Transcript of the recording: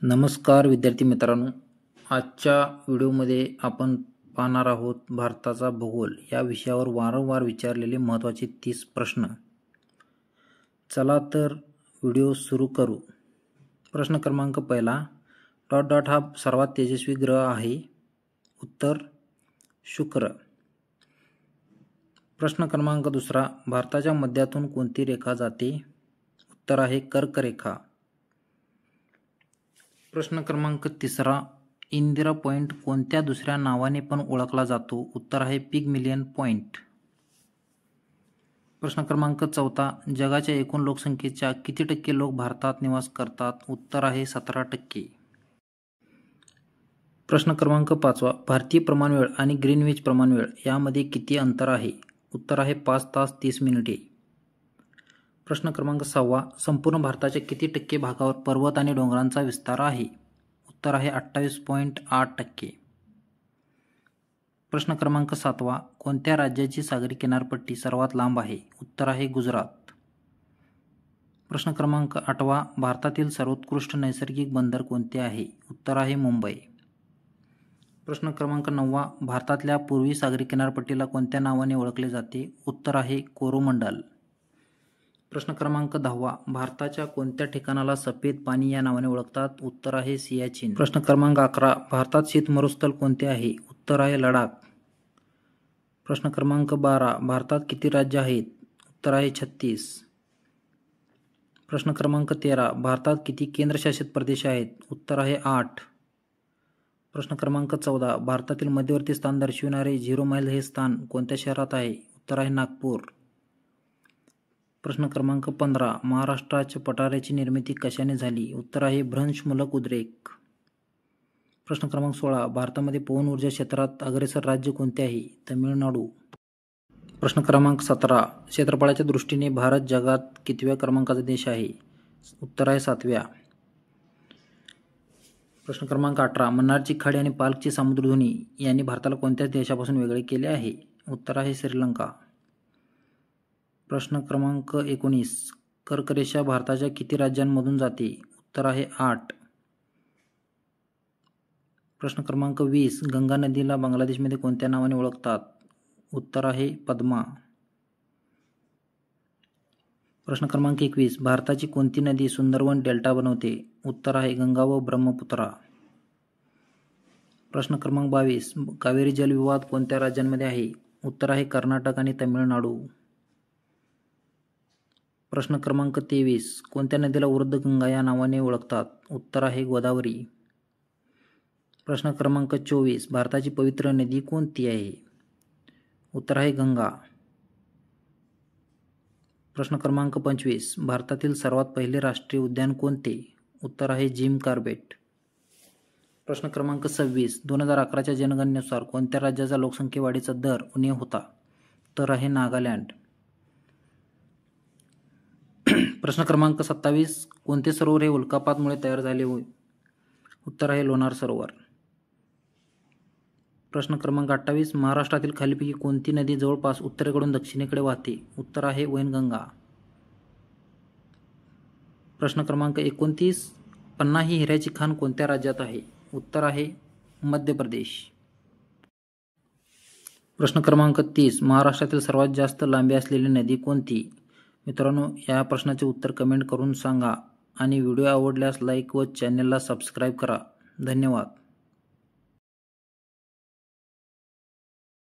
नमस्कार विद्यार्थी मित्रांनो, आजच्या व्हिडिओमध्ये आपण पाहणार आहोत भारताचा भूगोल या विषयावर वारंवार विचारलेले महत्त्वाचे 30 प्रश्न. चला तर व्हिडिओ सुरू करू. प्रश्न क्रमांक पहिला, डॉट डॉट हा सर्वात तेजस्वी ग्रह आहे. उत्तर शुक्र. प्रश्न क्रमांक दुसरा, भारताच्या मध्यातून कोणती रेखा जाते? उत्तर आहे कर्करेखा. प्रश्न क्रमांक तिसरा, इंदिरा पॉइंट कोणत्या दुसऱ्या नावाने पण ओळखला जातो? उत्तर आहे पिगमिलियन पॉइंट. प्रश्न क्रमांक चौथा, जगाच्या एकूण लोकसंख्येच्या किती टक्के लोक भारतात निवास करतात? उत्तर आहे 17%. प्रश्न क्रमांक पाचवा, भारतीय प्रमाणवेळ आणि ग्रीनविच प्रमाणवेळ यामध्ये किती अंतर आहे? उत्तर आहे 5 तास 30 मिनिटे. प्रश्न क्रमांक सहावा, संपूर्ण भारताच्या किती टक्के भागावर पर्वत आणि डोंगरांचा विस्तार आहे? उत्तर आहे 28.8%. प्रश्न क्रमांक सातवा, कोणत्या राज्याची सागरी किनारपट्टी सर्वात लांब आहे? उत्तर आहे गुजरात. प्रश्न क्रमांक आठवा, भारतातील सर्वोत्कृष्ट नैसर्गिक बंदर कोणते आहे? उत्तर आहे मुंबई. प्रश्न क्रमांक नववा, भारतातल्या पूर्वी सागरी किनारपट्टीला कोणत्या नावाने ओळखले जाते? उत्तर आहे कोरोमंडल. प्रश्न क्रमांक 10, भारताच्या कोणत्या ठिकाणाला सफेद पाणी या नावाने ओळखतात? उत्तर आहे सियाचीन. प्रश्न क्रमांक 11, भारतात शीत मरुस्थल कोणते आहे? उत्तर आहे लडाख. प्रश्न क्रमांक 12, भारतात किती राज्य आहेत? उत्तर आहे 36. प्रश्न क्रमांक 13, भारतात किती केंद्रशासित प्रदेश आहेत? उत्तर आहे 8. प्रश्न क्रमांक 14, भारतातील मध्यवर्ती स्थान दर्शविणारे 0 मैल हे स्थान कोणत्या शहरात आहे? उत्तर आहे नागपूर. प्रश्न क्रमांक 15, महाराष्ट्राच्या पठाराची निर्मिती कशाने झाली? उत्तर आहे भ्रंशमूलक उद्रेक. प्रश्न क्रमांक 16, भारतामध्ये पवन ऊर्जा क्षेत्रात अग्रेसर राज्य कोणते आहे? तमिळनाडू. प्रश्न क्रमांक 17, क्षेत्रफळाच्या दृष्टीने भारत जगात कितव्या क्रमांकाचा देश आहे? उत्तर आहे 7व्या. प्रश्न क्रमांक 18, मन्नारची खाडी आणि पाल्कची समुद्रधुनी यांनी भारताला कोणत्या देशापासून वेगळे केले आहे? उत्तर आहे श्रीलंका. प्रश्न क्रमांक 19, कर्करेषा भारताच्या किती राज्यांमधून जाते? उत्तर आहे 8. प्रश्न क्रमांक 20, गंगा नदीला बांगलादेशमध्ये कोणत्या नावाने ओळखतात? उत्तर आहे पद्मा. प्रश्न क्रमांक 21, भारताची कोणती नदी सुंदरवन डेल्टा बनवते? उत्तर आहे गंगा व ब्रह्मपुत्रा. प्रश्न क्रमांक 22, कावेरी जलविवाद कोणत्या राज्यांमध्ये आहे? उत्तर आहे कर्नाटक आणि तमिळनाडू. प्रश्न क्रमांक 23, कोणत्या नदीला वृद्धगंगा या नावाने ओळखतात? उत्तर आहे गोदावरी. प्रश्न क्रमांक 24, भारताची पवित्र नदी कोणती आहे? उत्तर आहे गंगा. प्रश्न क्रमांक 25, भारतातील सर्वात पहिले राष्ट्रीय उद्यान कोणते? उत्तर आहे जिम कॉर्बेट. प्रश्न क्रमांक 26, 2011च्या जनगणनेनुसार कोणत्या राज्याचा लोकसंख्येवाढीचा दर उणे होता? उत्तर आहे नागालँड. प्रश्न क्रमांक 27, कोणते सरोवर हे उल्कापातमुळे तयार झाले होय? उत्तर आहे लोणार सरोवर. प्रश्न क्रमांक 28, महाराष्ट्रातील खालीलपैकी कोणती नदी जवळपास उत्तरेकडून दक्षिणेकडे वाहते? उत्तर आहे वैनगंगा. प्रश्न क्रमांक 29, पन्ना ही हिऱ्याची खाण कोणत्या राज्यात आहे? उत्तर आहे मध्य प्रदेश. प्रश्न क्रमांक 30, महाराष्ट्रातील सर्वात जास्त लांबी असलेली नदी कोणती? मित्रांनो, या प्रश्नाचे उत्तर कमेंट करून सांगा आणि व्हिडिओ आवडल्यास लाईक व चॅनलला सबस्क्राईब करा. धन्यवाद.